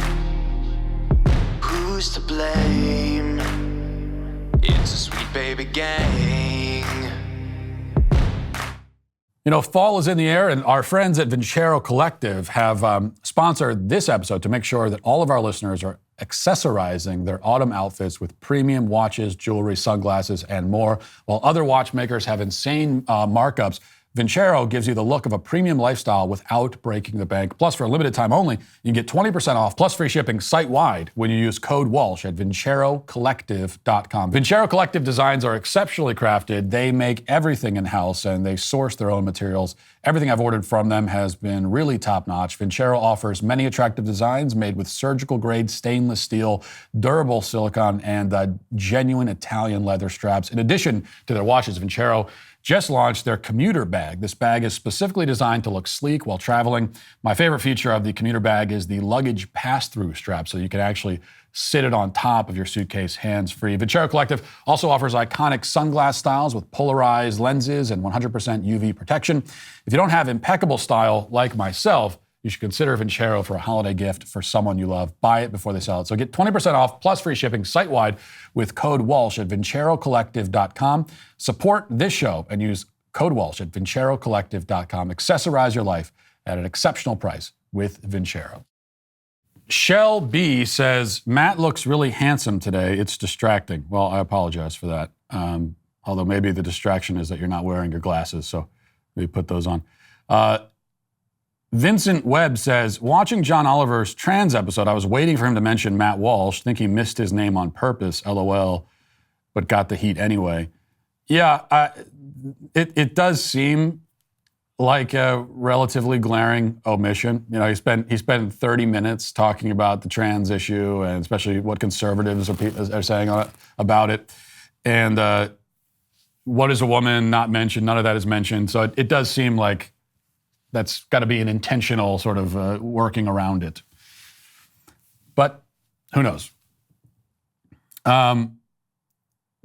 Who's to blame? It's a sweet baby gang.
You know, fall is in the air, and our friends at Vincero Collective have sponsored this episode to make sure that all of our listeners are accessorizing their autumn outfits with premium watches, jewelry, sunglasses, and more. While other watchmakers have insane markups, Vincero gives you the look of a premium lifestyle without breaking the bank. Plus, for a limited time only, you can get 20% off plus free shipping site-wide when you use code Walsh at VinceroCollective.com. Vincero Collective designs are exceptionally crafted. They make everything in-house, and they source their own materials. Everything I've ordered from them has been really top-notch. Vincero offers many attractive designs made with surgical-grade stainless steel, durable silicone, and genuine Italian leather straps. In addition to their watches, Vincero just launched their commuter bag. This bag is specifically designed to look sleek while traveling. My favorite feature of the commuter bag is the luggage pass-through strap, so you can actually sit it on top of your suitcase hands-free. Vincero Collective also offers iconic sunglass styles with polarized lenses and 100% UV protection. If you don't have impeccable style like myself, you should consider Vincero for a holiday gift for someone you love. Buy it before they sell it. So get 20% off plus free shipping site-wide with code Walsh at VinceroCollective.com. Support this show and use code Walsh at VinceroCollective.com. Accessorize your life at an exceptional price with Vincero. Shell B says, Matt looks really handsome today. It's distracting. Well, I apologize for that. Although maybe the distraction is that you're not wearing your glasses, so maybe put those on. Vincent Webb says, watching John Oliver's trans episode, I was waiting for him to mention Matt Walsh, think he missed his name on purpose, LOL, but got the heat anyway. Yeah, it does seem like a relatively glaring omission. You know, he spent 30 minutes talking about the trans issue and especially what conservatives are saying about it. And what is a woman not mentioned? None of that is mentioned. So it does seem like that's got to be an intentional sort of working around it. But who knows?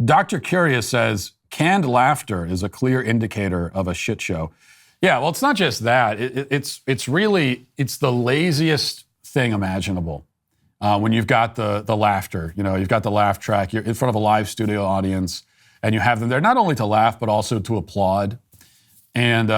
Dr. Curious says, canned laughter is a clear indicator of a shit show. Yeah, well, it's not just that. It's the laziest thing imaginable. When you've got the laughter, you know, you've got the laugh track, you're in front of a live studio audience, and you have them there not only to laugh, but also to applaud. And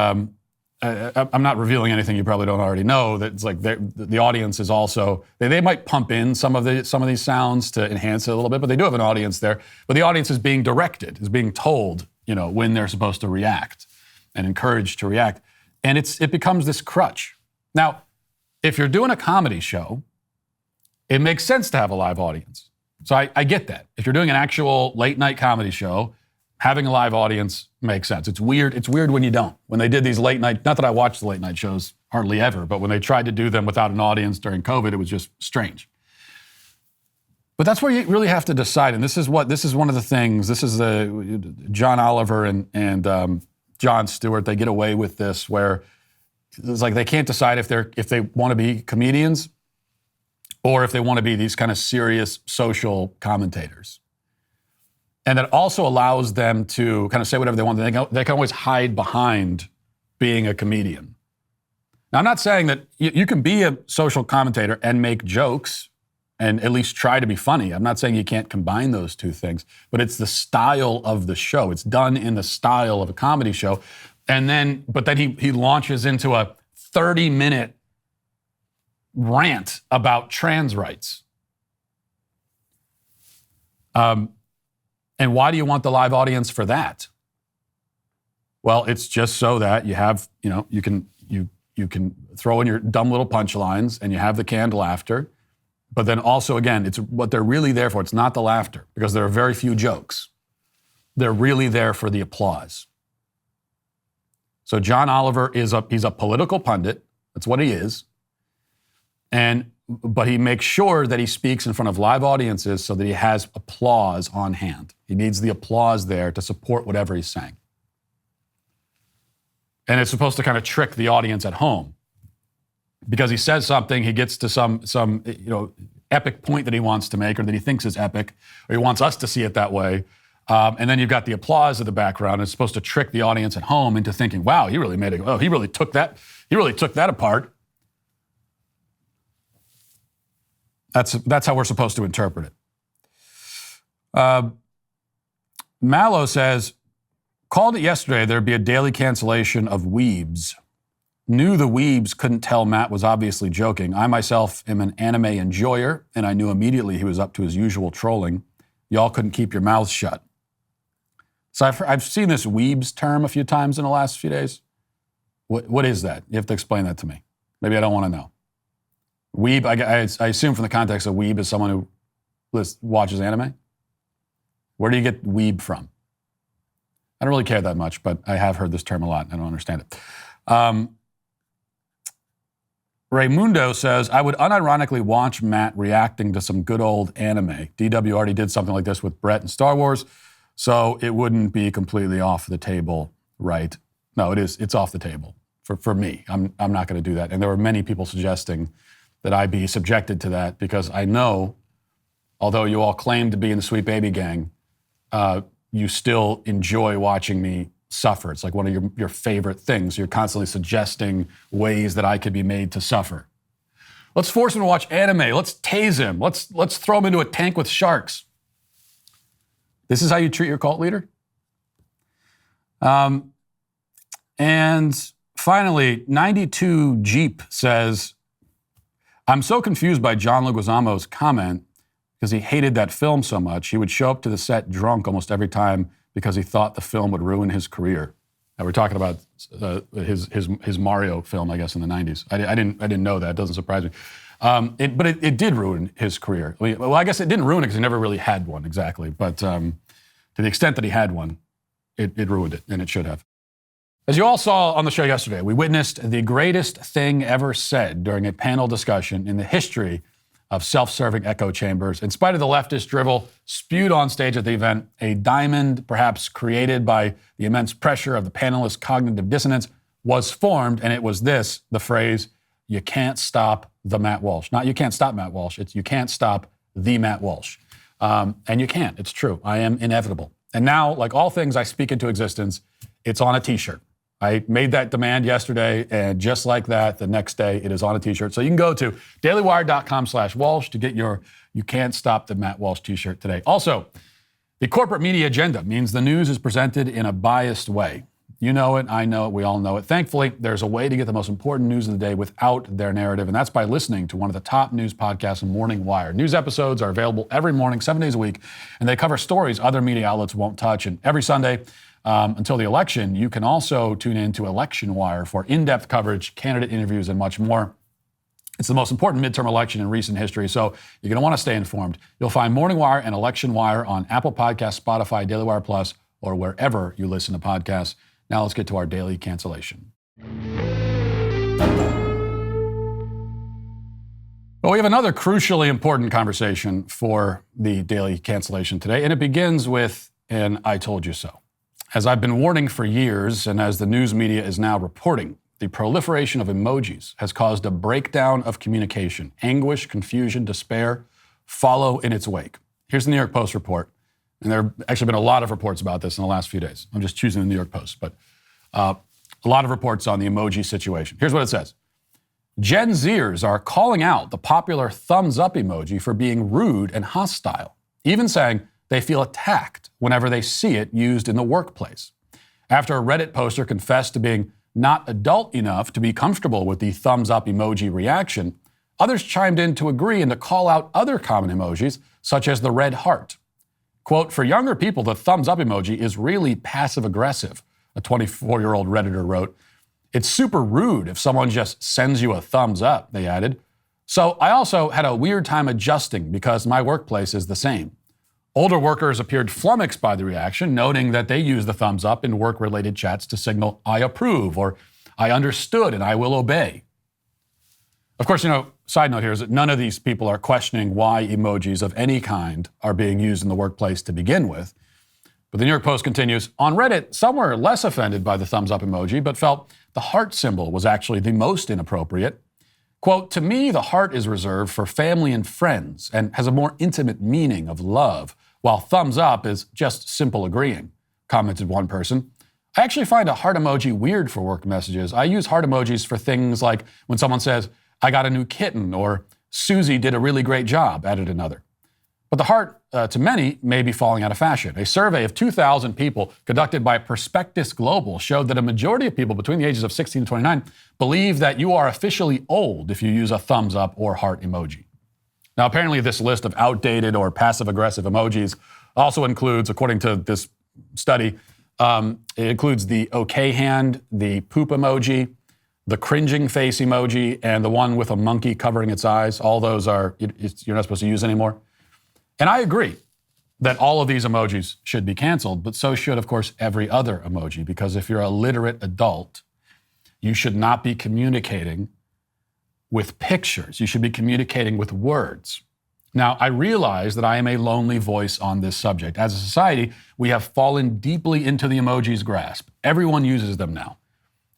I'm not revealing anything you probably don't already know. That it's like the audience is also they might pump in some of these sounds to enhance it a little bit, but they do have an audience there. But the audience is being directed, is being told, you know, when they're supposed to react and encouraged to react, and it becomes this crutch. Now, if you're doing a comedy show, it makes sense to have a live audience. So I get that. If you're doing an actual late night comedy show, having a live audience makes sense. It's weird when you don't. When they did these late night, not that I watch the late night shows hardly ever, but when they tried to do them without an audience during COVID, it was just strange. But that's where you really have to decide. And this is one of the things, this is the John Oliver and Jon Stewart, they get away with this where it's like they can't decide if they want to be comedians or if they want to be these kind of serious social commentators. And that also allows them to kind of say whatever they want. They can always hide behind being a comedian. Now, I'm not saying that you can be a social commentator and make jokes and at least try to be funny. I'm not saying you can't combine those two things, but it's the style of the show. It's done in the style of a comedy show. But then he launches into a 30-minute rant about trans rights. And why do you want the live audience for that? Well, it's just so that you have, you can throw in your dumb little punchlines and you have the canned laughter. But then also, again, it's what they're really there for. It's not the laughter, because there are very few jokes. They're really there for the applause. So John Oliver he's a political pundit. That's what he is. But he makes sure that he speaks in front of live audiences so that he has applause on hand. He needs the applause there to support whatever he's saying. And it's supposed to kind of trick the audience at home. Because he says something, he gets to some epic point that he wants to make, or that he thinks is epic, or he wants us to see it that way. And then you've got the applause in the background. It's supposed to trick the audience at home into thinking, wow, he really made it. Oh, he really took that apart. That's how we're supposed to interpret it. Mallow says, called it yesterday there'd be a daily cancellation of weebs. Knew the weebs couldn't tell Matt was obviously joking. I myself am an anime enjoyer, and I knew immediately he was up to his usual trolling. Y'all couldn't keep your mouths shut. So I've seen this weebs term a few times in the last few days. What is that? You have to explain that to me. Maybe I don't want to know. Weeb, I assume from the context of weeb is someone who watches anime. Where do you get weeb from? I don't really care that much, but I have heard this term a lot. I don't understand it. Raymundo says, I would unironically watch Matt reacting to some good old anime. DW already did something like this with Brett and Star Wars, so it wouldn't be completely off the table, right? No, it is. It's off the table for me. I'm not going to do that. And there were many people suggesting that I be subjected to that, because I know, although you all claim to be in the Sweet Baby Gang, you still enjoy watching me suffer. It's like one of your favorite things. You're constantly suggesting ways that I could be made to suffer. Let's force him to watch anime. Let's tase him. Let's throw him into a tank with sharks. This is how you treat your cult leader? And finally, 92 Jeep says, I'm so confused by John Leguizamo's comment because he hated that film so much. He would show up to the set drunk almost every time because he thought the film would ruin his career. Now, we're talking about his Mario film, I guess, in the 90s. I didn't know that. It doesn't surprise me. But it did ruin his career. I guess it didn't ruin it because he never really had one exactly. But to the extent that he had one, it ruined it, and it should have. As you all saw on the show yesterday, we witnessed the greatest thing ever said during a panel discussion in the history of self-serving echo chambers. In spite of the leftist drivel spewed on stage at the event, a diamond, perhaps created by the immense pressure of the panelists' cognitive dissonance, was formed, and it was this, the phrase, you can't stop the Matt Walsh. Not you can't stop Matt Walsh, it's you can't stop the Matt Walsh. And you can't, it's true. I am inevitable. And now, like all things I speak into existence, it's on a t-shirt. I made that demand yesterday, and just like that, the next day it is on a t-shirt. So you can go to dailywire.com/Walsh to get your You Can't Stop the Matt Walsh t-shirt today. Also, the corporate media agenda means the news is presented in a biased way. You know it, I know it, we all know it. Thankfully, there's a way to get the most important news of the day without their narrative, and that's by listening to one of the top news podcasts, Morning Wire. News episodes are available every morning, 7 days a week, and they cover stories other media outlets won't touch. And every Sunday, until the election, you can also tune in to Election Wire for in-depth coverage, candidate interviews, and much more. It's the most important midterm election in recent history, so you're going to want to stay informed. You'll find Morning Wire and Election Wire on Apple Podcasts, Spotify, Daily Wire Plus, or wherever you listen to podcasts. Now let's get to our daily cancellation. Well, we have another crucially important conversation for the daily cancellation today, and it begins with an I told you so. As I've been warning for years, and as the news media is now reporting, the proliferation of emojis has caused a breakdown of communication. Anguish, confusion, despair follow in its wake. Here's the New York Post report. And there have actually been a lot of reports about this in the last few days. I'm just choosing the New York Post, but a lot of reports on the emoji situation. Here's what it says. Gen Zers are calling out the popular thumbs up emoji for being rude and hostile, even saying they feel attacked whenever they see it used in the workplace. After a Reddit poster confessed to being not adult enough to be comfortable with the thumbs up emoji reaction, others chimed in to agree and to call out other common emojis, such as the red heart. Quote, for younger people, the thumbs up emoji is really passive aggressive, a 24-year-old Redditor wrote. It's super rude if someone just sends you a thumbs up, they added. So I also had a weird time adjusting because my workplace is the same. Older workers appeared flummoxed by the reaction, noting that they use the thumbs up in work-related chats to signal, I approve, or I understood and I will obey. Of course, side note here is that none of these people are questioning why emojis of any kind are being used in the workplace to begin with. But the New York Post continues, on Reddit, some were less offended by the thumbs up emoji, but felt the heart symbol was actually the most inappropriate. Quote, to me, the heart is reserved for family and friends and has a more intimate meaning of love, while thumbs up is just simple agreeing, commented one person. I actually find a heart emoji weird for work messages. I use heart emojis for things like when someone says, I got a new kitten, or Susie did a really great job, added another. But the heart, to many, may be falling out of fashion. A survey of 2,000 people conducted by Perspectus Global showed that a majority of people between the ages of 16 and 29 believe that you are officially old if you use a thumbs up or heart emoji. Now, apparently this list of outdated or passive-aggressive emojis also includes, according to this study, it includes the okay hand, the poop emoji, the cringing face emoji, and the one with a monkey covering its eyes. All those you're not supposed to use anymore. And I agree that all of these emojis should be canceled, but so should, of course, every other emoji, because if you're a literate adult, you should not be communicating with pictures. You should be communicating with words. Now, I realize that I am a lonely voice on this subject. As a society, we have fallen deeply into the emoji's grasp. Everyone uses them now.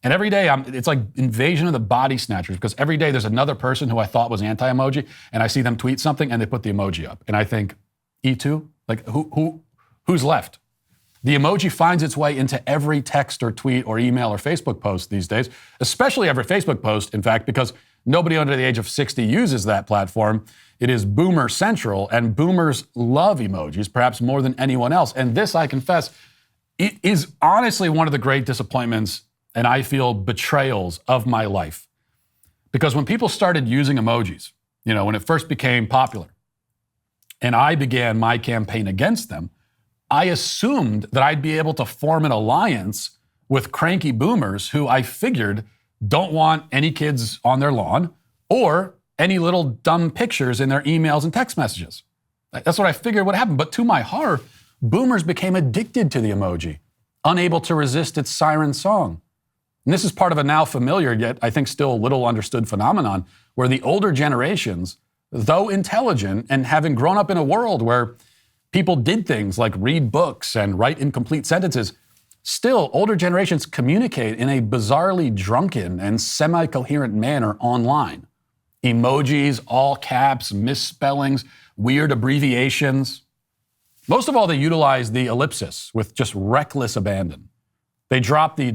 And every day, it's like invasion of the body snatchers, because every day there's another person who I thought was anti-emoji, and I see them tweet something, and they put the emoji up. And I think, E2? Like, who's left? The emoji finds its way into every text or tweet or email or Facebook post these days, especially every Facebook post, in fact, because nobody under the age of 60 uses that platform. It is boomer central, and boomers love emojis, perhaps more than anyone else. And this, I confess, it is honestly one of the great disappointments and I feel betrayals of my life. Because when people started using emojis, when it first became popular, and I began my campaign against them, I assumed that I'd be able to form an alliance with cranky boomers who I figured don't want any kids on their lawn or any little dumb pictures in their emails and text messages. That's what I figured would happen. But to my horror, boomers became addicted to the emoji, unable to resist its siren song. And this is part of a now familiar, yet I think still little understood phenomenon, where the older generations, though intelligent and having grown up in a world where people did things like read books and write incomplete sentences, still older generations communicate in a bizarrely drunken and semi-coherent manner online. Emojis, all caps, misspellings, weird abbreviations. Most of all, they utilize the ellipsis with just reckless abandon. They drop the ...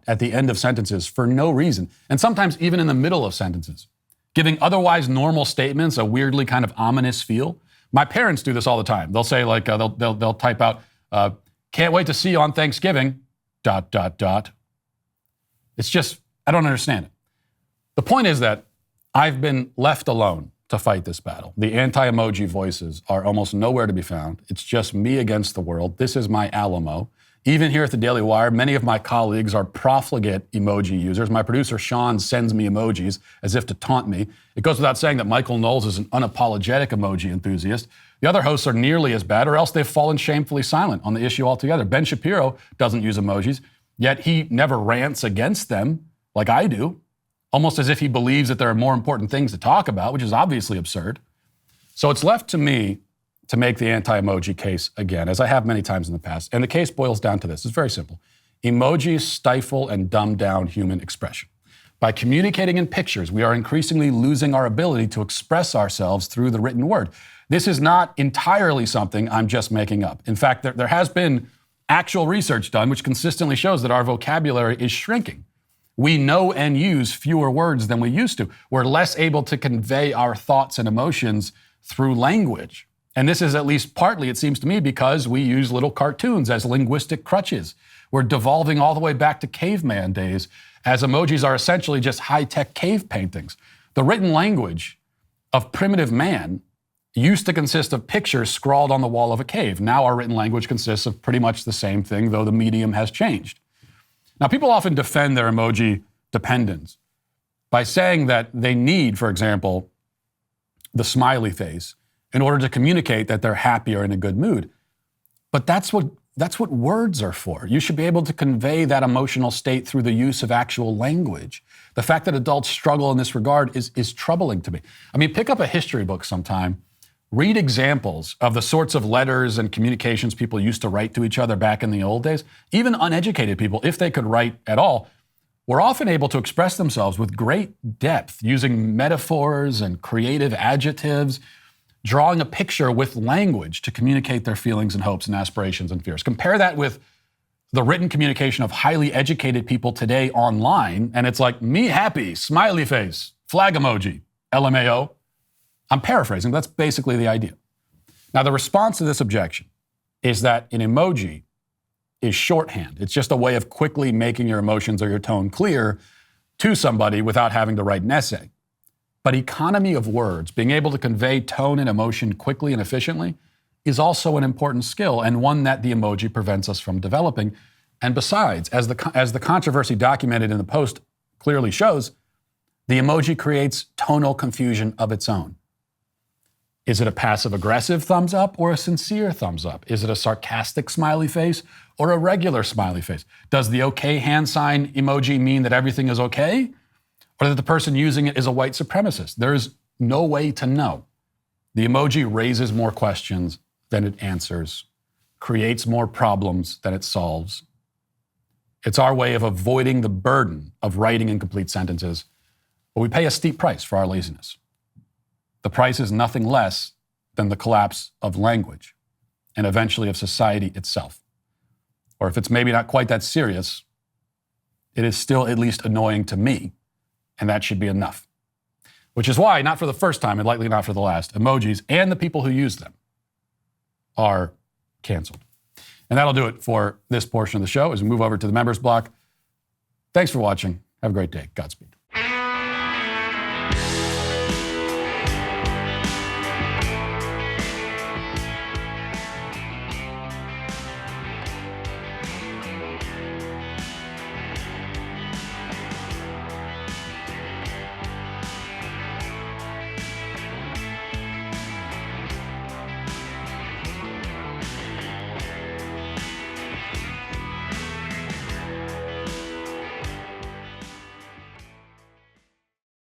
at the end of sentences for no reason, and sometimes even in the middle of sentences, giving otherwise normal statements a weirdly kind of ominous feel. My parents do this all the time. They'll say, like, they'll type out, can't wait to see you on Thanksgiving, ... It's just, I don't understand it. The point is that I've been left alone to fight this battle. The anti-emoji voices are almost nowhere to be found. It's just me against the world. This is my Alamo. Even here at the Daily Wire, many of my colleagues are profligate emoji users. My producer, Sean, sends me emojis as if to taunt me. It goes without saying that Michael Knowles is an unapologetic emoji enthusiast. The other hosts are nearly as bad, or else they've fallen shamefully silent on the issue altogether. Ben Shapiro doesn't use emojis, yet he never rants against them like I do, almost as if he believes that there are more important things to talk about, which is obviously absurd. So it's left to me to make the anti-emoji case again, as I have many times in the past. And the case boils down to this. It's very simple. Emojis stifle and dumb down human expression. By communicating in pictures, we are increasingly losing our ability to express ourselves through the written word. This is not entirely something I'm just making up. In fact, there has been actual research done which consistently shows that our vocabulary is shrinking. We know and use fewer words than we used to. We're less able to convey our thoughts and emotions through language. And this is at least partly, it seems to me, because we use little cartoons as linguistic crutches. We're devolving all the way back to caveman days, as emojis are essentially just high-tech cave paintings. The written language of primitive man used to consist of pictures scrawled on the wall of a cave. Now our written language consists of pretty much the same thing, though the medium has changed. Now, people often defend their emoji dependence by saying that they need, for example, the smiley face in order to communicate that they're happy or in a good mood. But that's what words are for. You should be able to convey that emotional state through the use of actual language. The fact that adults struggle in this regard is troubling to me. I mean, pick up a history book sometime, read examples of the sorts of letters and communications people used to write to each other back in the old days. Even uneducated people, if they could write at all, were often able to express themselves with great depth, using metaphors and creative adjectives, drawing a picture with language to communicate their feelings and hopes and aspirations and fears. Compare that with the written communication of highly educated people today online, and it's like, me happy, smiley face, flag emoji, LMAO. I'm paraphrasing, that's basically the idea. Now, the response to this objection is that an emoji is shorthand. It's just a way of quickly making your emotions or your tone clear to somebody without having to write an essay. But economy of words, being able to convey tone and emotion quickly and efficiently, is also an important skill and one that the emoji prevents us from developing. And besides, as the controversy documented in the post clearly shows, the emoji creates tonal confusion of its own. Is it a passive-aggressive thumbs up or a sincere thumbs up? Is it a sarcastic smiley face or a regular smiley face? Does the okay hand sign emoji mean that everything is okay? Or that the person using it is a white supremacist? There's no way to know. The emoji raises more questions than it answers, creates more problems than it solves. It's our way of avoiding the burden of writing incomplete sentences, but we pay a steep price for our laziness. The price is nothing less than the collapse of language and eventually of society itself. Or if it's maybe not quite that serious, it is still at least annoying to me, and that should be enough. Which is why, not for the first time and likely not for the last, emojis and the people who use them are canceled. And that'll do it for this portion of the show as we move over to the members block. Thanks for watching. Have a great day. Godspeed.